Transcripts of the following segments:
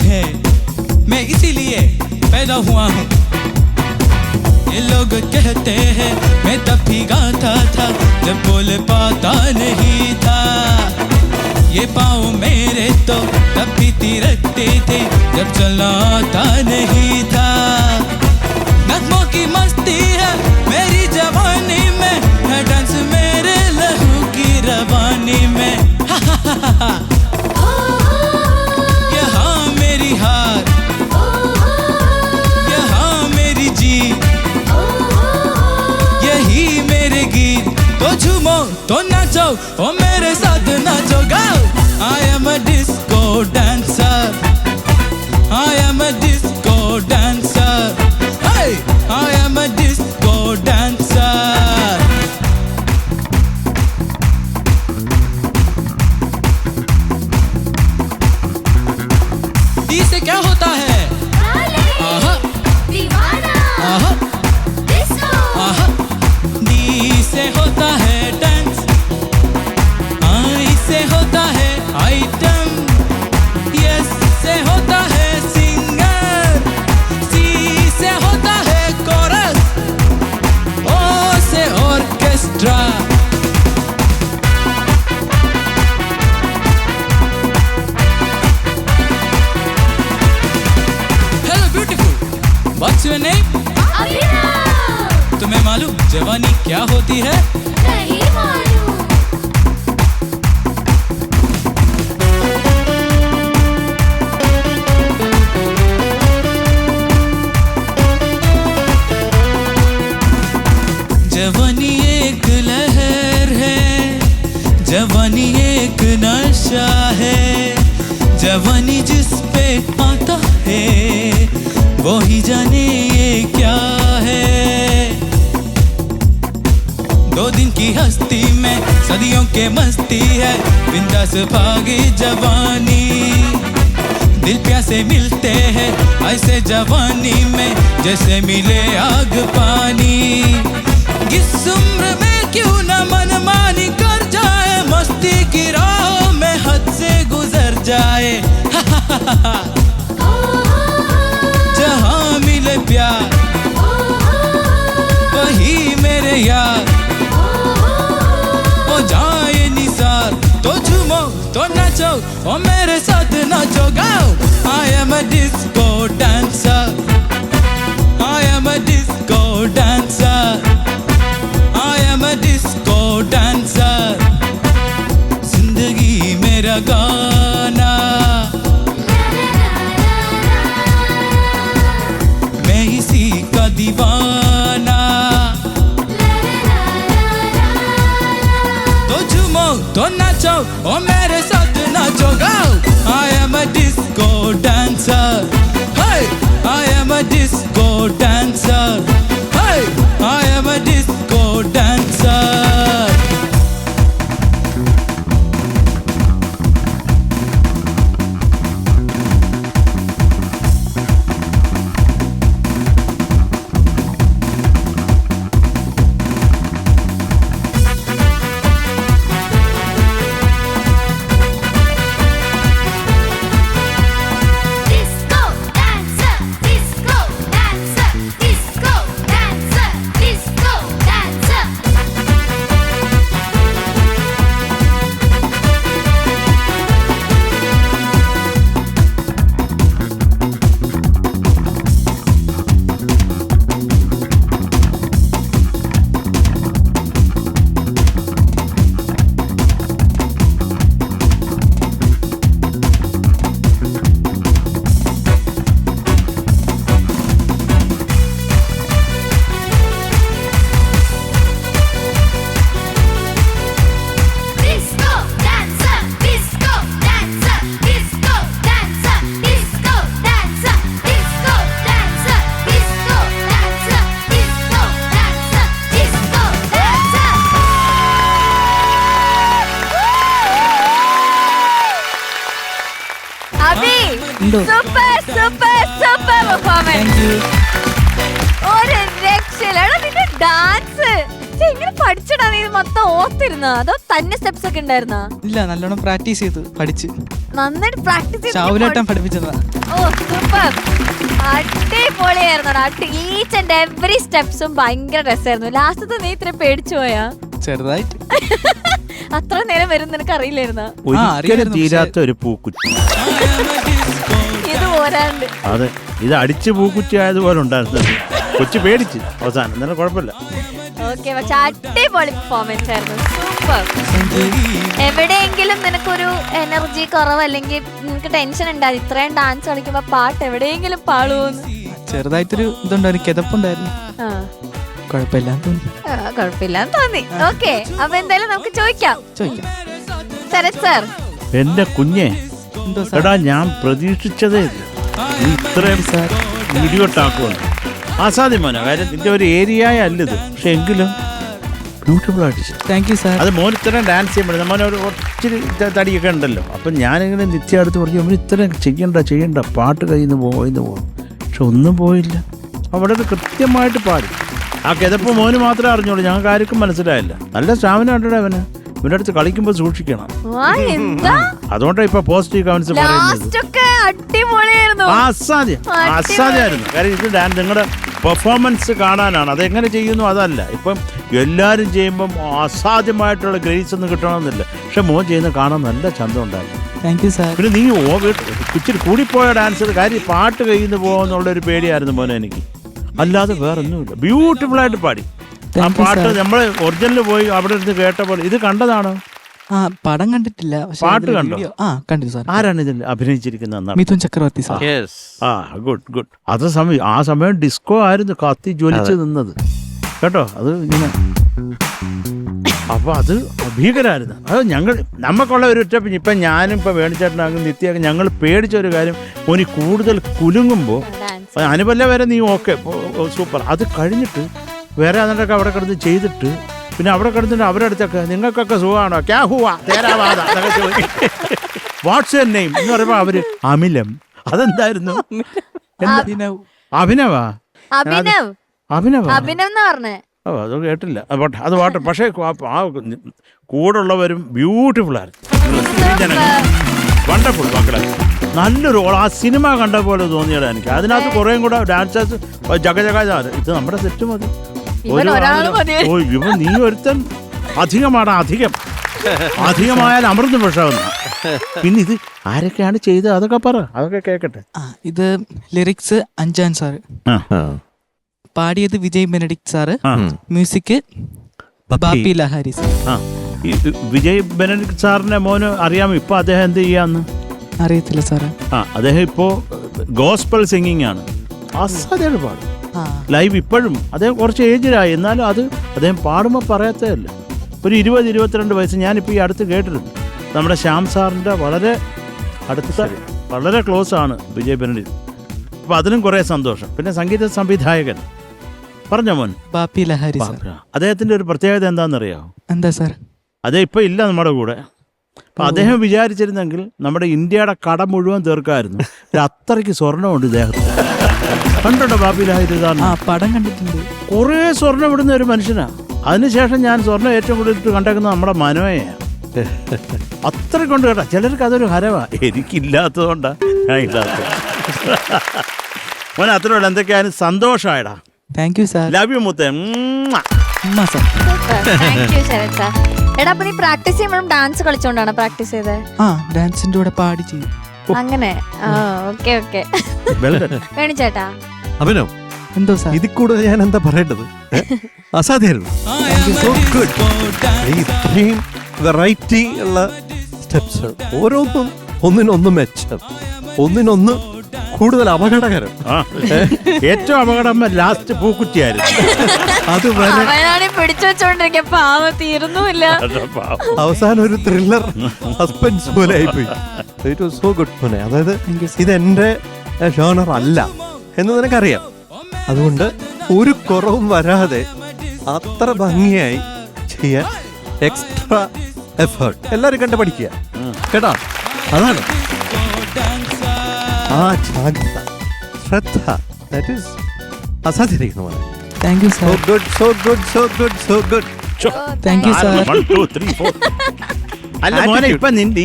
है, मैं इसीलिए पैदा हुआ हूँ। ये लोग कहते हैं मैं तब भी गाता था जब बोल पाता नहीं था। ये पाँव मेरे तो तब भी थिरकते थे जब चलना आता नहीं था। नगमों की मस्ती है मेरी जवानी में, है डांस मेरे लहू की रवानी में। यहाँ मेरी हार, यहाँ मेरी जीत, यही मेरे गीत। तो झूमो तो नाचो ओ मेरे साथ नाचो, गाओ। I am a disco dancer, I am a disco dancer, hey, I am a disco dancer. D से क्या होता है? आहा, दीवाना, आहा, डिस्को, आहा। डी से होता है डांस, आई से होता है आइटम, यस से होता है सिंगर, सी से होता है कोरस, ओ से orchestra. Hello beautiful, what's your name? Abhinav, तुम्हें मालूम जवानी क्या होती है? नहीं मालूम। जवानी एक लहर है, जवानी एक नशा है, जवानी जिस पे आता है वो ही जाने ये क्या है। 2 दिन की हस्ती में सदियों के मस्ती है, बिंदास भागी जवानी। दिल प्यासे मिलते हैं ऐसे जवानी में जैसे मिले आग पानी। इस उम्र में क्यों न मनमानी कर जाए, मस्ती की राह में हद से गुजर जाए। जहाँ मिले प्यार वही मेरे यार, हो जाए निसार। तो झूमो तो नाचो ओ मेरे साथ नाचो, गाओ। I am a disco dancer, I am a disco dancer, I am a disco dancer। जिंदगी मेरा गाना, मैं इसी का दीवाना। तो झूमो तो नाचो ओ मेरे साथ नाचो, गाओ। I am a disco dancer, hey, I am a disco dancer, hey, I am a disco dancer। Disco dancer, disco dancer, disco dancer, disco dancer. Disco dancer, disco dancer, disco dancer, disco dancer, disco dancer, disco dancer, disco dancer, disco dancer. अभी super super super performance. Thank you. ഒരു രക്ഷയിലാണ് നിന്റെ dance. എങ്ങനെ പഠിച്ചിടാ നീ മൊത്തം ഓർത്തിരുന്ന അതോ തന്നെ steps ഒക്കെ ഉണ്ടായിരുന്ന? ഇല്ല, നല്ലോണം പ്രാക്ടീസ് ചെയ്ത് പഠിച്ച് നന്നായിട്ട് പ്രാക്ടീസ് ചാവുലേട്ടൻ പഠിപ്പിച്ചതാ. ഓ സൂപ്പർ, അടിപൊളിയായിരുന്നു. ഈച്ച് ആൻഡ് എവറി സ്റ്റെപ്സും ഭയങ്കര രസമായിരുന്നു. ലാസ്റ്റത്തെ നീ ഇത്ര പേടിച്ചു പോയാ? ചെറുതായിട്ട്. അത്ര നേരം വരും നിനക്ക് അറിയില്ലായിരുന്ന? ഒരിക്കലും തീരാത്ത ഒരു പൂക്കുറ്റി. ഇത് പോരാണ്ട്. അതെ, ഇത് അടിച്ച് പൂക്കുറ്റി ആയതുപോലെ ഉണ്ടായിരുന്നു. കൊച്ചു പേടിച്ച് അവസാനം, എന്നാലും കുഴപ്പമില്ല. ഓക്കെ, പക്ഷെ അടിപൊളി പെർഫോമൻസ് ആയിരുന്നു. സൂപ്പർ. എവിടെയെങ്കിലും നിനക്കൊരു എനർജി കുറവ് അല്ലെങ്കിൽ നിനക്ക് ടെൻഷൻ ഉണ്ടായി ഇത്രയും ഡാൻസ് കളിക്കുമ്പോ പാട്ട് എവിടെയെങ്കിലും പാടുവോന്ന്? ചെറുതായിട്ടൊരു ഇതുണ്ടായിരുന്നു, കിതപ്പുണ്ടായിരുന്നു. കുഴപ്പമില്ലാന്ന് തോന്നി. ഓക്കെ, അപ്പൊ എന്തായാലും നമുക്ക് ചോദിക്കാം. ശരത് സാർ. എന്റെ കുഞ്ഞെ, എടാ ഞാൻ പ്രതീക്ഷിച്ചതേ ഇല്ല നീ ഇത്രയും ഇടിയോട്ടാക്കുമെന്ന്. അസാധ്യമാണ്. കാര്യം നിന്റെ ഒരു ഏരിയ അല്ലത്, പക്ഷെ എങ്കിലും ബ്യൂട്ടിഫുൾ ആയിട്ട്. Thank you sir. അത് മോൻ ഇത്രയും ഡാൻസ് ചെയ്യുമ്പോൾ മോനെ ഒരു ഒത്തിരി തടിയൊക്കെ ഉണ്ടല്ലോ. അപ്പം ഞാനിങ്ങനെ നിത്യം അടുത്ത് പറഞ്ഞു അവൻ ഇത്രയും ചെയ്യണ്ട പാട്ട് കയ്യിൽ നിന്ന് പോകും. പക്ഷെ ഒന്നും പോയില്ല. അവിടെ കൃത്യമായിട്ട് പാടി. ആ കിതപ്പ് മോന് മാത്രമേ അറിഞ്ഞോളൂ, ഞങ്ങൾക്ക് ആർക്കും മനസ്സിലായില്ല. നല്ല സ്റ്റാമിന കണ്ടോ അവന്. ഇവൻ്റെ അടുത്ത് കളിക്കുമ്പോൾ സൂക്ഷിക്കണം. അതുകൊണ്ടാണ് ഇപ്പൊ പോസിറ്റീവ് കമന്റ്സ് പറയുന്നത്. അസാധ്യമായിരുന്നു. കാര്യം ഇത് നിങ്ങളുടെ പെർഫോമൻസ് കാണാനാണ്. അതെങ്ങനെ ചെയ്യുന്നു അതല്ല. ഇപ്പം എല്ലാവരും ചെയ്യുമ്പം അസാധ്യമായിട്ടുള്ള ഗ്രേസ് ഒന്നും കിട്ടണമെന്നില്ല. പക്ഷെ മോൻ ചെയ്യുന്ന കാണാൻ നല്ല ചന്തം ഉണ്ടായിരുന്നു. Thank you sir. പിന്നെ നീ ഇച്ചിരി കൂടിപ്പോയ ഡാൻസ് കാര്യം പാട്ട് കയ്യിൽ നിന്ന് പോകുന്നുള്ളൊരു പേടിയായിരുന്നു മോനെ എനിക്ക്. അല്ലാതെ വേറൊന്നുമില്ല. ബ്യൂട്ടിഫുൾ ആയിട്ട് പാടി. ആ പാട്ട് നമ്മൾ ഒറിജിനൽ പോയി അവിടെ ഇരുന്ന് കേട്ട പോലെ. ഇത് കണ്ടതാണോ? പടം കണ്ടിട്ടില്ല, പാട്ട് കണ്ടോ? കണ്ടു സാർ. ആരാണ് ഇതിൽ അഭിനയിച്ചിരിക്കുന്നത്? മിഥുൻ ചക്രവർത്തി സാർ. ഗുഡ്. ആ സമയം ഡിസ്കോ ആയിരുന്നു കത്തി ജ്വലിച്ച് നിന്നത് കേട്ടോ. അത് ഇങ്ങനെ അപ്പൊ അത് ഭീകരായിരുന്നു. അത് നമുക്കുള്ള ഒരു ഒറ്റ. ഇപ്പം ഞാനും ഇപ്പം വേണിച്ചേട്ടനാകും നിത്യാകും ഞങ്ങൾ പേടിച്ച ഒരു കാര്യം, ഓനി കൂടുതൽ കുലുങ്ങുമ്പോൾ അനുപല്ല വരെ നീ ഓക്കെ സൂപ്പർ. അത് കഴിഞ്ഞിട്ട് വേറെ അതിൻ്റെയൊക്കെ അവിടെ കിടന്ന് ചെയ്തിട്ട് പിന്നെ അവിടെ കിടന്നിട്ട് അവരുടെ അടുത്തൊക്കെ നിങ്ങൾക്കൊക്കെ സുഖമാണോ, ക്യാ ഹുവാ തേരാവാദ എന്നൊക്കെ ചോദിക്കും. വാട്ട്സ് യുവർ നെയിം എന്ന് പറയുമ്പോൾ അവര് അമിലം. അതെന്തായിരുന്നു? അഭിനവ്. അത് കേട്ടില്ല. അത് വാട്ടെ. പക്ഷേ ആ കൂടുള്ളവരും ബ്യൂട്ടിഫുൾ ആയിരുന്നു. വണ്ടർഫുൾ മക്കളെ. നല്ലൊരു ആ സിനിമ കണ്ട പോലെ തോന്നിയത് എനിക്ക്. അതിനകത്ത് കുറേയും കൂടെ ഡാൻസേഴ്സ് ജഗജഗ. ഇത് നമ്മുടെ സെറ്റ് മതി. ഇവ നീ ഒരുത്തൻ അധികമായാൽ അമൃത് വിഷമെന്ന്. പിന്നെ ഇത് ആരൊക്കെയാണ് ചെയ്തത് അതൊക്കെ പറ, അതൊക്കെ കേക്കട്ടെ. ഇത് ലിറിക്സ് അഞ്ചാൻ സാറ്, പാടിയത് Vijay Benedict sir, music Bappi Lahiri sir. Vijay Benedict സാറിന്റെ മോന് അറിയാമോ ഇപ്പൊ അദ്ദേഹം എന്ത് ചെയ്യാന്ന്? അറിയത്തില്ല സാറ്. അദ്ദേഹം ഇപ്പോ ഗോസ്പൽ സിംഗിങ് ആണ്. അസാധ്യമായിട്ട് പാടും ലൈവ്. ഇപ്പോഴും അദ്ദേഹം കുറച്ച് ഏജിലായി, എന്നാലും അത് അദ്ദേഹം പാടുമ്പോൾ പറയാത്തതല്ല. ഒരു 20-22 വയസ്സ്. ഞാനിപ്പോൾ ഈ അടുത്ത് കേട്ടിരുന്നു, നമ്മുടെ ശ്യാം സാറിൻ്റെ വളരെ വളരെ ക്ലോസ് ആണ് വിജയ് ബെനഡിക്ട്. അപ്പോൾ അതിനും കുറേ സന്തോഷം. പിന്നെ സംഗീത സംവിധായകൻ പറഞ്ഞോ മോൻ, ബാപ്പി ലഹാരി സാർ. അദ്ദേഹത്തിൻ്റെ ഒരു പ്രത്യേകത എന്താണെന്നറിയാമോ? എന്താ സാർ? അദ്ദേഹം ഇപ്പം ഇല്ല നമ്മുടെ കൂടെ. അപ്പം അദ്ദേഹം വിചാരിച്ചിരുന്നെങ്കിൽ നമ്മുടെ ഇന്ത്യയുടെ കടം മുഴുവൻ തീർക്കാമായിരുന്നു. അത്രയ്ക്ക് സ്വർണ്ണമുണ്ട് ഇദ്ദേഹത്തിന്. കണ്ടോ ബാപ്പി ലഹാരി സാറിന്? പടം കണ്ടിട്ടുണ്ട്. കുറേ സ്വർണ്ണം ഇടുന്ന ഒരു മനുഷ്യനാണ്. അതിനുശേഷം ഞാൻ സ്വർണ്ണം ഏറ്റവും കൂടുതൽ കണ്ടേക്കുന്നത് നമ്മുടെ മനോയെയാണ്. അത്ര കൊണ്ട് കേട്ടാ. ചിലർക്ക് അതൊരു ഹരവാണ്. എനിക്കില്ലാത്തതുകൊണ്ടാണ് ഞാൻ ഇല്ലാത്തത്. മോനെ അത്രയുള്ള എന്തൊക്കെയായാലും സന്തോഷമായിടാ. Thank you sir. Love you മുത്തേ. എടാ, അപ്പൊ നീ പ്രാക്ടീസ് ചെയ്യുമ്പോഴും ഡാൻസ് കളിച്ചോണ്ടാണ് പ്രാക്ടീസ് ചെയ്തത്? ഡാൻസിന്റെ കൂടെ പാടി ചെയ്യും. അങ്ങനെ. ഓക്കെ. വേണിച്ചേട്ടാ. അഭിനവ്, എന്തോ സാർ? ഇതിൽ കൂടുതൽ ഞാൻ എന്താ പറയേണ്ടത്? അസാധ്യമായിരുന്നു. ഇത്രയും വെറൈറ്റി ഉള്ള സ്റ്റെപ്സ്, ഓരോന്നും ഒന്നിനൊന്ന് മെച്ചം, ഒന്നിനൊന്ന് കൂടുതൽ അപകടകരം. ഏറ്റവും അപകടം ലാസ്റ്റ് പൂക്കുറ്റിയായിരുന്നു. അത് പിടിച്ചു വെച്ചോണ്ടിരിക്കാൻ പാവം തീർന്നുമില്ല. അവസാനം ഒരു ത്രില്ലർ സസ്പെൻസ് പോലെ ആയിപ്പോയി. ഇറ്റ് വാസ് സോ ഗുഡ് മോനെ. അതായത് ഇതെന്റെ ജോണർ അല്ല എന്ന് നിനക്കറിയാം. അതുകൊണ്ട് ഒരു കുറവും വരാതെ അത്ര ഭംഗിയായി ചെയ്യാൻ എക്സ്ട്രാ എഫേർട്ട് എല്ലാവരും കണ്ട് പഠിക്കുക കേട്ടോ. അതാണ് ആ ജാഗ്രത, ശ്രദ്ധ, ദാറ്റ് ഈസ് അസാധ്യമായിരിക്കുന്നു മോനെ. Thank you so good. Thank you sir. 1 2 3 4. അല്ല മോനെ,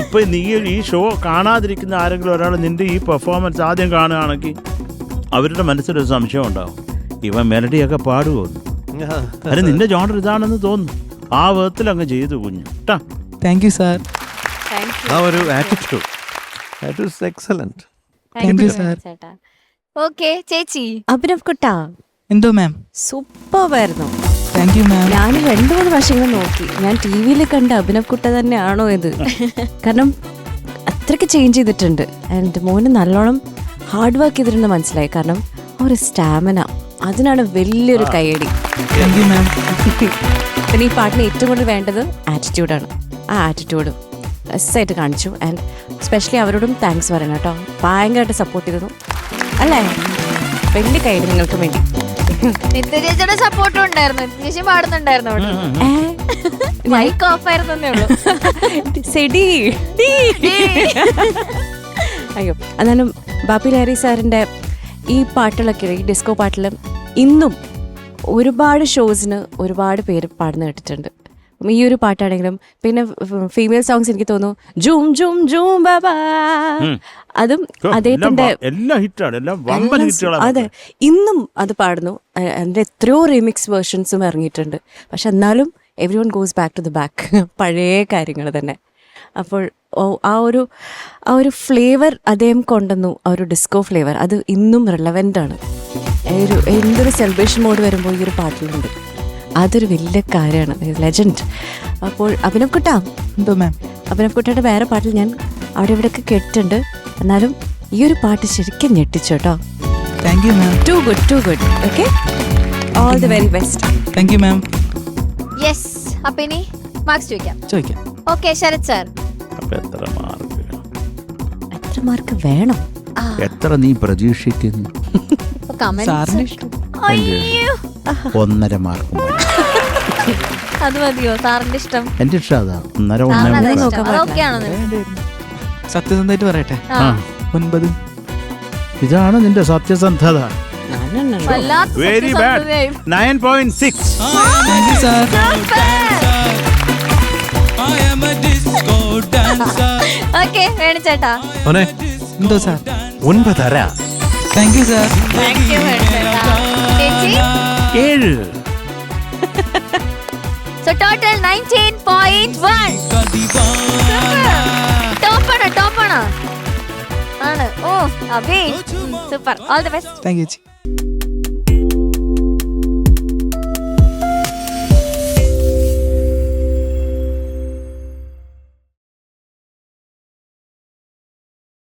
ഇപ്പൊ നീ ഈ ഷോ കാണാതിരിക്കുന്ന ആരെങ്കിലും ഒരാൾ നിന്റെ ഈ പെർഫോമൻസ് ആദ്യം കാണുകയാണെങ്കിൽ അവരുടെ മനസ്സിലൊരു സംശയം ഉണ്ടാവും, ഇവൻ മെലഡിയൊക്കെ പാടുമോ. അത് നിന്റെ ജോണർ ഇതാണെന്ന് തോന്നുന്നു. ആ വിധത്തിൽ അങ്ങ് ചെയ്തു കുഞ്ഞു കേട്ടാ. Thank you sir. ആ ഒരു attitude, that is excellent. Thank you sir. ചേട്ടാ. ഓക്കെ ചേച്ചി. അഭിനവ് കുട്ടാ എന്തോ മാം. സൂപ്പർവായിരുന്നു. താങ്ക് യു മാം. ഞാൻ 2-3 വർഷങ്ങൾ നോക്കി, ഞാൻ ടി വിയിൽ കണ്ട അഭിനവ് കുട്ട തന്നെയാണോ ഇത്. കാരണം അത്രയ്ക്ക് ചേഞ്ച് ചെയ്തിട്ടുണ്ട്. ആൻഡ് മോന് നല്ലോണം ഹാർഡ് വർക്ക് ചെയ്തിട്ടുണ്ട് മനസ്സിലായി. കാരണം ഒരു സ്റ്റാമിന, അതിനാണ് വലിയൊരു കൈയടി. താങ്ക് യു മാം. പിന്നെ ഈ പാട്ടിന് ഏറ്റവും കൂടുതൽ വേണ്ടത് ആറ്റിറ്റ്യൂഡാണ്. ആ ആറ്റിറ്റ്യൂഡ് രസമായിട്ട് കാണിച്ചു. ആൻഡ് സ്പെഷ്യലി അവരോടും താങ്ക്സ് പറയണം കേട്ടോ, ഭയങ്കരമായിട്ട് സപ്പോർട്ട് ചെയ്തു അല്ലേ. വലിയ കൈയടി നിങ്ങൾക്ക് വേണ്ടി. നിത്യ ചേച്ചിയുടെ സപ്പോർട്ടും ഉണ്ടായിരുന്നു. ചേച്ചി പാടുന്നുണ്ടായിരുന്നു അവിടെ. മൈക്ക് ഓഫ് ആയിരുന്നേ ഉള്ളൂ. സെഡി അയ്യോ. എന്നാലും ബാപ്പി ലാരി സാറിൻ്റെ ഈ പാട്ടുകളൊക്കെ, ഈ ഡിസ്കോ പാട്ടിലും ഇന്നും ഒരുപാട് ഷോസിന് ഒരുപാട് പേര് പാടുന്ന കേട്ടിട്ടുണ്ട്. ഈ ഒരു പാട്ടാണെങ്കിലും പിന്നെ ഫീമെയിൽ സോങ്സ് എനിക്ക് തോന്നുന്നു ജൂം ജൂം ജൂം ബാബാ, അതും അദ്ദേഹത്തിന്റെ അതെ ഇന്നും അത് പാടുന്നു. അതിന്റെ എത്രയോ റീമിക്സ് വേർഷൻസും ഇറങ്ങിയിട്ടുണ്ട്. പക്ഷെ എന്നാലും everyone goes back to the back, പഴയ കാര്യങ്ങൾ തന്നെ. അപ്പോൾ ആ ഒരു ഫ്ലേവർ അദ്ദേഹം കൊണ്ടുവന്നു, ആ ഒരു ഡിസ്കോ ഫ്ലേവർ, അത് ഇന്നും റിലവൻ്റ് ആണ്. എന്തൊരു സെലിബ്രേഷൻ മോഡ് വരുമ്പോൾ ഈ ഒരു പാട്ടിലുണ്ട്, അതൊരു വലിയ കാര്യമാണ്, ലെജൻഡ്. അപ്പോൾ അഭിനവ് കുട്ടാ. എന്തോ മാം. അഭിനവ് കുട്ടയുടെ വേറെ പാട്ടിൽ ഞാൻ അവിടെ ഇവിടെയൊക്കെ കേട്ടിട്ടുണ്ട്. എന്നാലും ഈ ഒരു പാട്ട് ശരിക്കും ഞെട്ടിച്ചു കേട്ടോ. Thank you ma'am. Too good. Okay, all the very best. Thank you ma'am. Yes. അപ്പൊ ഇനി മാർക്സ് ചോദിക്കാം. Okay Sharath sir. എത്ര മാർക്ക് വേണം? എത്ര നീ പ്രതീക്ഷിക്കുന്നു? സാറിന് ഇഷ്ടം. 1.5 മാർക്ക്. അത് മതിയോ സാറിന്റെ ഇഷ്ടം? എന്റെ ഇഷ്ടം അതാ 1.5. സത്യസന്ധമായിട്ട് പറയട്ടെ, 9. ഇതാണ് നിന്റെ സത്യസന്ധത. Very bad. 9.6. Thank you sir. Okay Venu ചേട്ടാ. എന്തോ sir. 9.5. Thank you sir. Thank you Venu ചേട്ടാ. ചേച്ചി 7. So total 19.1. ടോപ്പാണ് ആണ്. ഓ അബേ super. All the best. Thank you ചേച്ചി.